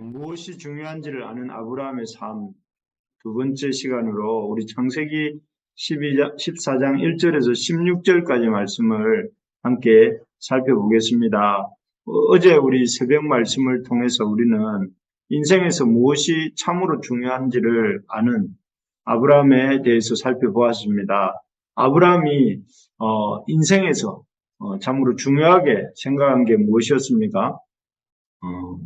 무엇이 중요한지를 아는 아브라함의 삶 두 번째 시간으로 우리 창세기 14장 1절에서 16절까지 말씀을 함께 살펴보겠습니다. 어제 우리 새벽 말씀을 통해서 우리는 인생에서 무엇이 참으로 중요한지를 아는 아브라함에 대해서 살펴보았습니다. 아브라함이 인생에서 참으로 중요하게 생각한 게 무엇이었습니까?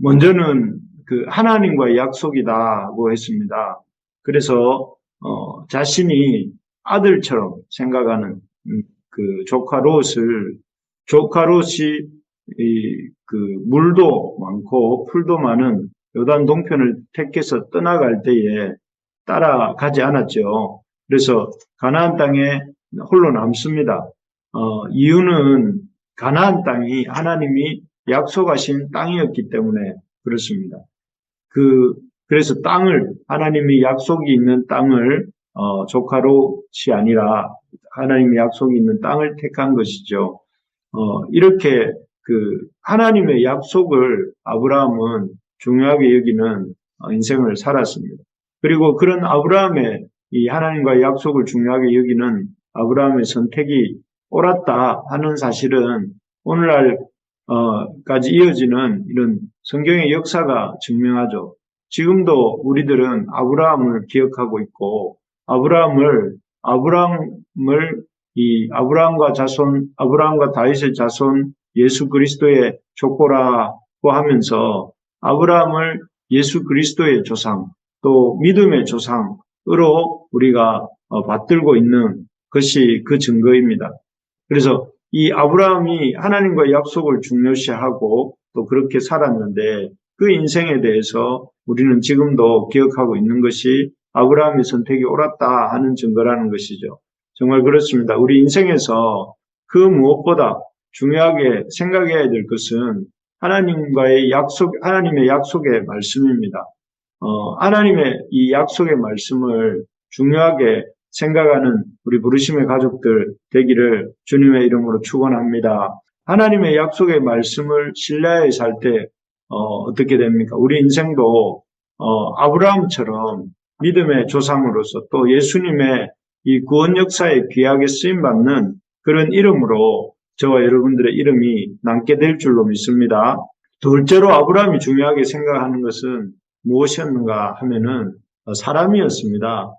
먼저는 그 하나님과의 약속이다고 했습니다. 그래서 자신이 아들처럼 생각하는 그 조카 롯이 그 물도 많고 풀도 많은 요단 동편을 택해서 떠나갈 때에 따라가지 않았죠. 그래서 가나안 땅에 홀로 남습니다. 이유는 가나안 땅이 하나님이 약속하신 땅이었기 때문에 그렇습니다. 그래서 하나님이 약속이 있는 땅을, 조카 롯이 아니라 하나님이 약속이 있는 땅을 택한 것이죠. 이렇게 하나님의 약속을 아브라함은 중요하게 여기는 인생을 살았습니다. 그리고 그런 아브라함의 이 하나님과의 약속을 중요하게 여기는 아브라함의 선택이 옳았다 하는 사실은 오늘날까지 이어지는 이런 성경의 역사가 증명하죠. 지금도 우리들은 아브라함을 기억하고 있고 아브라함과 다윗의 자손 예수 그리스도의 족보라고 하면서 아브라함을 예수 그리스도의 조상 또 믿음의 조상으로 우리가 받들고 있는 것이 그 증거입니다. 그래서 이 아브라함이 하나님과의 약속을 중요시하고 또 그렇게 살았는데 그 인생에 대해서 우리는 지금도 기억하고 있는 것이 아브라함의 선택이 옳았다 하는 증거라는 것이죠. 정말 그렇습니다. 우리 인생에서 그 무엇보다 중요하게 생각해야 될 것은 하나님의 약속의 말씀입니다. 하나님의 이 약속의 말씀을 중요하게 생각하는 우리 부르심의 가족들 되기를 주님의 이름으로 축원합니다. 하나님의 약속의 말씀을 신뢰하여 살 때 어떻게 됩니까? 우리 인생도 아브라함처럼 믿음의 조상으로서 또 예수님의 이 구원 역사에 귀하게 쓰임받는 그런 이름으로 저와 여러분들의 이름이 남게 될 줄로 믿습니다. 둘째로 아브라함이 중요하게 생각하는 것은 무엇이었는가 하면은 사람이었습니다.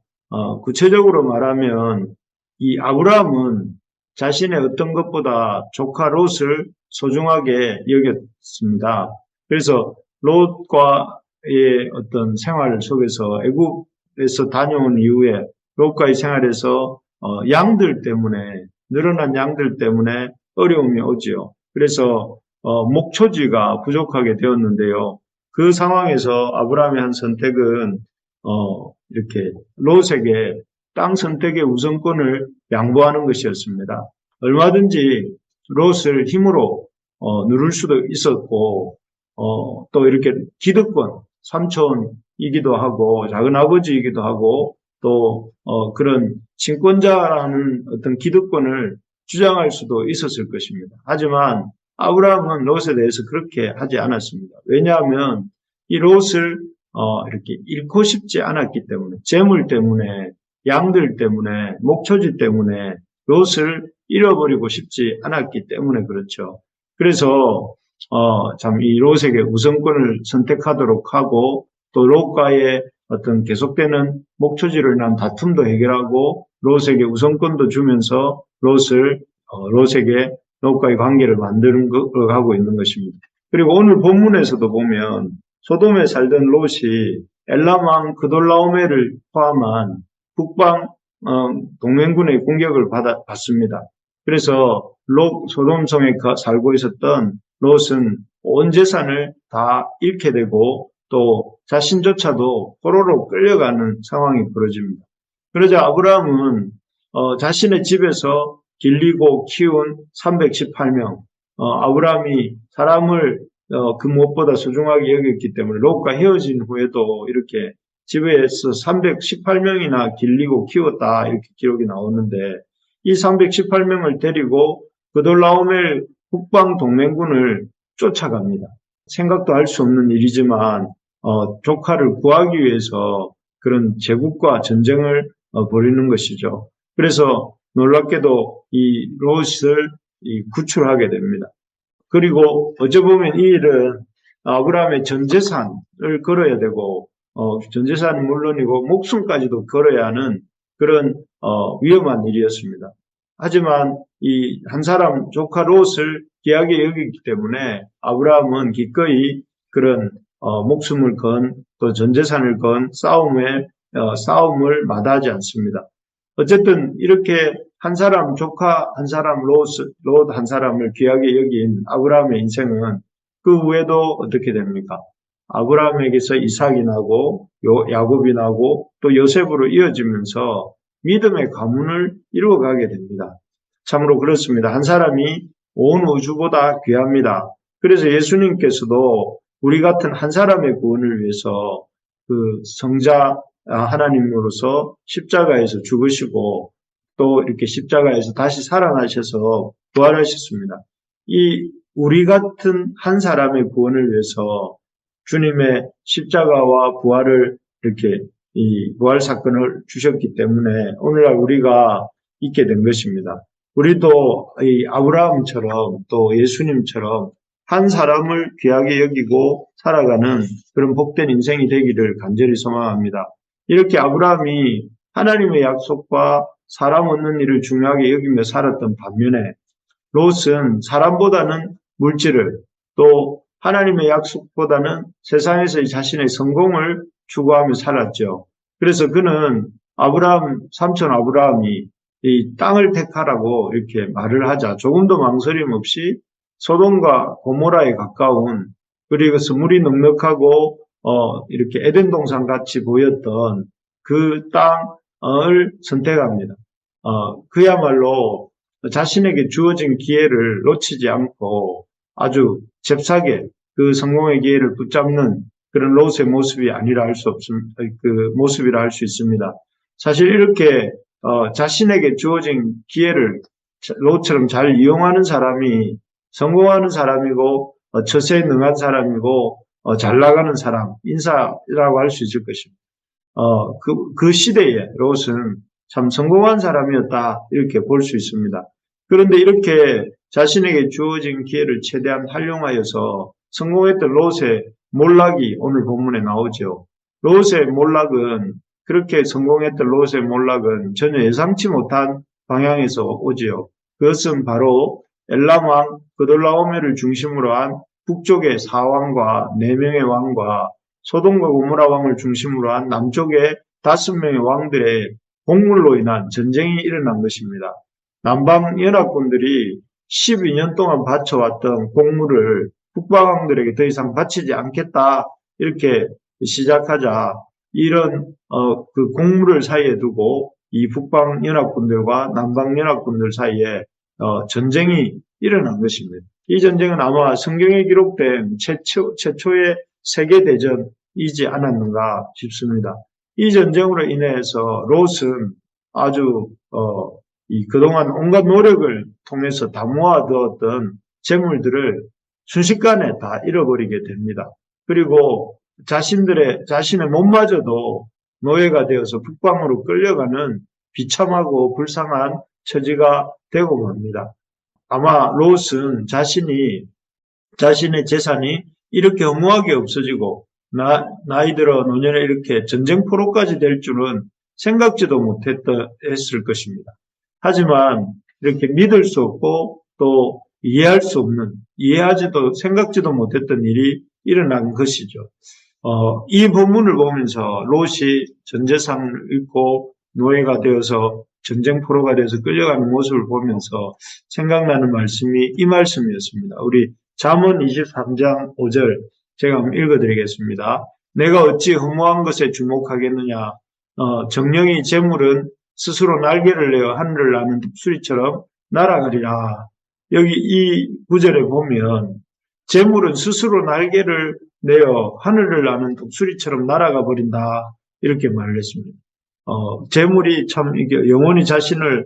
구체적으로 말하면 이 아브라함은 자신의 어떤 것보다 조카 롯을 소중하게 여겼습니다. 그래서 롯과의 어떤 생활 속에서 애굽에서 다녀온 이후에 롯과의 생활에서 늘어난 양들 때문에 어려움이 오지요. 그래서 목초지가 부족하게 되었는데요. 그 상황에서 아브라함의 한 선택은 이렇게 롯에게 땅 선택의 우선권을 양보하는 것이었습니다. 얼마든지 롯을 힘으로 누를 수도 있었고 또 이렇게 기득권, 삼촌이기도 하고 작은 아버지이기도 하고 또 그런 친권자라는 어떤 기득권을 주장할 수도 있었을 것입니다. 하지만 아브라함은 롯에 대해서 그렇게 하지 않았습니다. 왜냐하면 이 롯을 이렇게 잃고 싶지 않았기 때문에, 재물 때문에, 양들 때문에, 목초지 때문에 롯을 잃어버리고 싶지 않았기 때문에 그렇죠. 그래서 참 이 롯에게 우선권을 선택하도록 하고 또 롯과의 어떤 계속되는 목초지를 난 다툼도 해결하고 롯에게 우선권도 주면서 롯과의 관계를 만드는 걸 하고 있는 것입니다. 그리고 오늘 본문에서도 보면 소돔에 살던 롯이 엘람 왕 그돌라오메를 포함한 북방 동맹군의 공격을 받습니다. 그래서 소돔성에 살고 있었던 롯은 온 재산을 다 잃게 되고 또 자신조차도 포로로 끌려가는 상황이 벌어집니다. 그러자 아브라함은 자신의 집에서 길리고 키운 318명, 아브라함이 사람을 그 무엇보다 소중하게 여겼기 때문에 롯과 헤어진 후에도 이렇게 집에서 318명이나 길리고 키웠다 이렇게 기록이 나오는데 이 318명을 데리고 그돌라오멜 북방 동맹군을 쫓아갑니다. 생각도 할 수 없는 일이지만 조카를 구하기 위해서 그런 제국과 전쟁을 벌이는 것이죠. 그래서 놀랍게도 이 롯을 구출하게 됩니다. 그리고 어찌 보면 이 일은 아브라함의 전 재산을 걸어야 되고 전 재산은 물론이고 목숨까지도 걸어야 하는 그런 위험한 일이었습니다. 하지만 이 한 사람 조카 롯을 귀하게 여기기 때문에 아브라함은 기꺼이 그런 목숨을 건 또 전 재산을 건 싸움을 마다하지 않습니다. 어쨌든 이렇게 한 사람 조카 한 사람 롯 한 사람을 귀하게 여긴 아브라함의 인생은 그 후에도 어떻게 됩니까? 아브라함에게서 이삭이 나고 야곱이 나고 또 요셉으로 이어지면서 믿음의 가문을 이루어가게 됩니다. 참으로 그렇습니다. 한 사람이 온 우주보다 귀합니다. 그래서 예수님께서도 우리 같은 한 사람의 구원을 위해서 그 성자 하나님으로서 십자가에서 죽으시고 또 이렇게 십자가에서 다시 살아나셔서 부활하셨습니다. 이 우리 같은 한 사람의 구원을 위해서 주님의 십자가와 부활을 이렇게 이 부활 사건을 주셨기 때문에 오늘날 우리가 있게 된 것입니다. 우리도 이 아브라함처럼 또 예수님처럼 한 사람을 귀하게 여기고 살아가는 그런 복된 인생이 되기를 간절히 소망합니다. 이렇게 아브라함이 하나님의 약속과 사람 얻는 일을 중요하게 여기며 살았던 반면에 롯은 사람보다는 물질을 또 하나님의 약속보다는 세상에서의 자신의 성공을 추구하며 살았죠. 그래서 그는 삼촌 아브라함이 이 땅을 택하라고 이렇게 말을 하자 조금도 망설임 없이 소돔과 고모라에 가까운 그리고서 물이 넉넉하고 이렇게 에덴 동산 같이 보였던 그 땅을 선택합니다. 그야말로 자신에게 주어진 기회를 놓치지 않고 아주 잽싸게 그 성공의 기회를 붙잡는 그런 롯의 모습이 아니라 할 수 없습니다. 그 모습이라 할 수 있습니다. 사실 이렇게 자신에게 주어진 기회를 롯처럼 잘 이용하는 사람이 성공하는 사람이고 처세에 능한 사람이고 잘 나가는 사람, 인사라고 할 수 있을 것입니다. 그 시대에 롯은 참 성공한 사람이었다 이렇게 볼 수 있습니다. 그런데 이렇게 자신에게 주어진 기회를 최대한 활용하여서 성공했던 롯의 몰락이 오늘 본문에 나오죠. 롯의 몰락은 그렇게 성공했던 롯의 몰락은 전혀 예상치 못한 방향에서 오지요. 그것은 바로 엘람 왕 그돌라오메를 중심으로 한 북쪽의 4왕과 4명의 왕과 소돔과 고모라 왕을 중심으로 한 남쪽의 5명의 왕들의 공물로 인한 전쟁이 일어난 것입니다. 남방 연합군들이 12년 동안 바쳐왔던 공물을 북방 왕들에게 더 이상 바치지 않겠다 이렇게 시작하자 이런 그 공물을 사이에 두고 이 북방 연합군들과 남방 연합군들 사이에 전쟁이 일어난 것입니다. 이 전쟁은 아마 성경에 기록된 최초의 세계대전이지 않았는가 싶습니다. 이 전쟁으로 인해서 롯은 아주 그동안 온갖 노력을 통해서 다 모아두었던 재물들을 순식간에 다 잃어버리게 됩니다. 그리고 자신의 몸마저도 노예가 되어서 북방으로 끌려가는 비참하고 불쌍한 처지가 되고 맙니다. 아마 롯은 자신의 재산이 이렇게 허무하게 없어지고 나이 들어 노년에 이렇게 전쟁포로까지 될 줄은 생각지도 못했을 것입니다. 하지만 이렇게 믿을 수 없고 또 이해하지도 생각지도 못했던 일이 일어난 것이죠. 이 본문을 보면서 롯이 전 재산을 잃고 노예가 되어서 전쟁포로가 돼서 끌려가는 모습을 보면서 생각나는 말씀이 이 말씀이었습니다. 우리 잠언 23장 5절 제가 한번 읽어드리겠습니다. 내가 어찌 허무한 것에 주목하겠느냐. 정령이 재물은 스스로 날개를 내어 하늘을 나는 독수리처럼 날아가리라. 여기 이 구절에 보면 재물은 스스로 날개를 내어 하늘을 나는 독수리처럼 날아가 버린다. 이렇게 말을 했습니다. 재물이 참 이게 영원히 자신을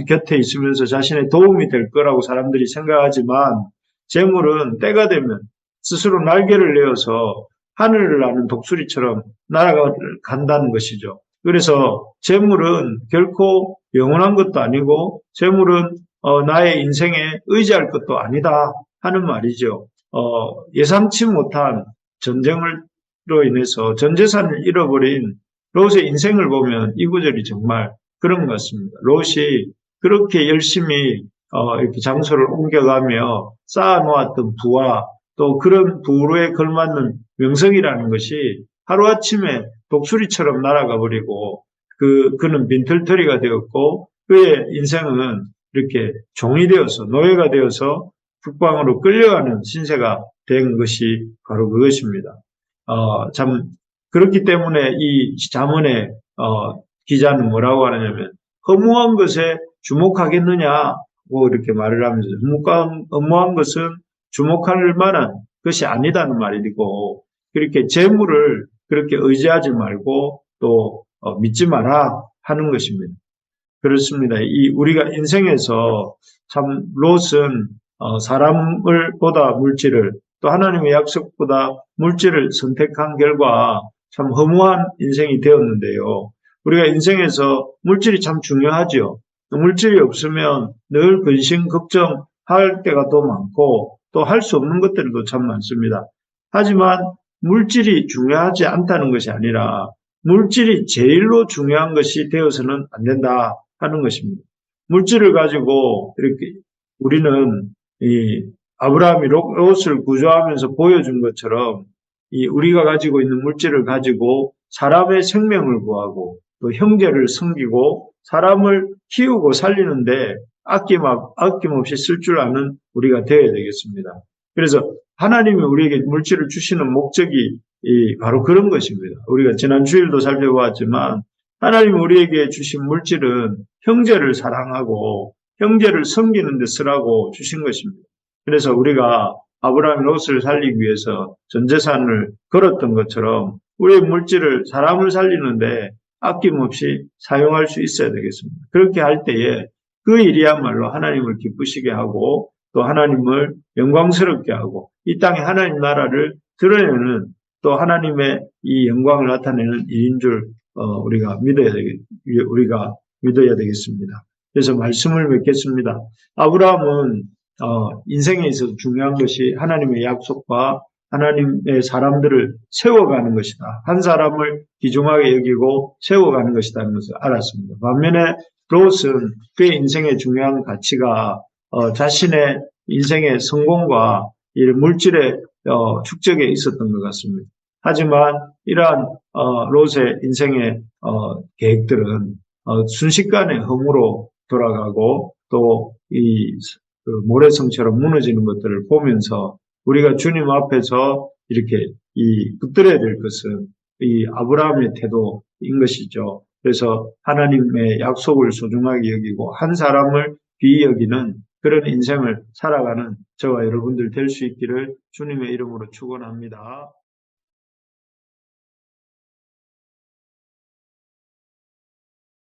곁에 있으면서 자신의 도움이 될 거라고 사람들이 생각하지만 재물은 때가 되면 스스로 날개를 내어서 하늘을 나는 독수리처럼 날아간다는 것이죠. 그래서 재물은 결코 영원한 것도 아니고 재물은 나의 인생에 의지할 것도 아니다 하는 말이죠. 예상치 못한 전쟁으로 인해서 전 재산을 잃어버린 롯의 인생을 보면 이 구절이 정말 그런 것 같습니다. 롯이 그렇게 열심히 이렇게 장소를 옮겨가며 쌓아놓았던 부와 또 그런 부로에 걸맞는 명성이라는 것이 하루아침에 독수리처럼 날아가 버리고 그는 빈털터리가 되었고 그의 인생은 이렇게 종이 되어서 노예가 되어서 북방으로 끌려가는 신세가 된 것이 바로 그것입니다. 참 그렇기 때문에 이 잠언의 기자는 뭐라고 하느냐면 허무한 것에 주목하겠느냐고 이렇게 말을 하면서 허무한 것은 주목할 만한 것이 아니다는 말이고 그렇게 재물을 그렇게 의지하지 말고 또 믿지 마라 하는 것입니다. 그렇습니다. 우리가 인생에서 참 롯은 사람을 보다 물질을 또 하나님의 약속보다 물질을 선택한 결과 참 허무한 인생이 되었는데요. 우리가 인생에서 물질이 참 중요하죠. 물질이 없으면 늘 근심 걱정할 때가 더 많고 또 할 수 없는 것들도 참 많습니다. 하지만 물질이 중요하지 않다는 것이 아니라 물질이 제일로 중요한 것이 되어서는 안 된다 하는 것입니다. 물질을 가지고 이렇게 우리는 아브라함이 롯을 구조하면서 보여준 것처럼 우리가 가지고 있는 물질을 가지고 사람의 생명을 구하고 또 형제를 섬기고 사람을 키우고 살리는데 아낌없이 쓸 줄 아는 우리가 되어야 되겠습니다. 그래서 하나님이 우리에게 물질을 주시는 목적이 바로 그런 것입니다. 우리가 지난 주일도 살펴보았지만 하나님이 우리에게 주신 물질은 형제를 사랑하고 형제를 섬기는 데 쓰라고 주신 것입니다. 그래서 우리가 아브라함이 롯을 살리기 위해서 전 재산을 걸었던 것처럼 우리의 물질을 사람을 살리는데 아낌없이 사용할 수 있어야 되겠습니다. 그렇게 할 때에 그 일이야말로 하나님을 기쁘시게 하고 또 하나님을 영광스럽게 하고 이 땅에 하나님 나라를 드러내는 또 하나님의 이 영광을 나타내는 일인 줄 우리가 믿어야 되겠습니다. 그래서 말씀을 맺겠습니다. 아브라함은 인생에 있어서 중요한 것이 하나님의 약속과 하나님의 사람들을 세워가는 것이다. 한 사람을 귀중하게 여기고 세워가는 것이라는 것을 알았습니다. 반면에 롯은 그의 인생의 중요한 가치가 자신의 인생의 성공과 물질의 축적에 있었던 것 같습니다. 하지만 이러한 롯의 인생의 계획들은 순식간에 흠으로 돌아가고 또 모래성처럼 무너지는 것들을 보면서 우리가 주님 앞에서 이렇게 붙들어야 될 것은 이 아브라함의 태도인 것이죠. 그래서 하나님의 약속을 소중하게 여기고 한 사람을 귀히 여기는 그런 인생을 살아가는 저와 여러분들 될 수 있기를 주님의 이름으로 축원합니다.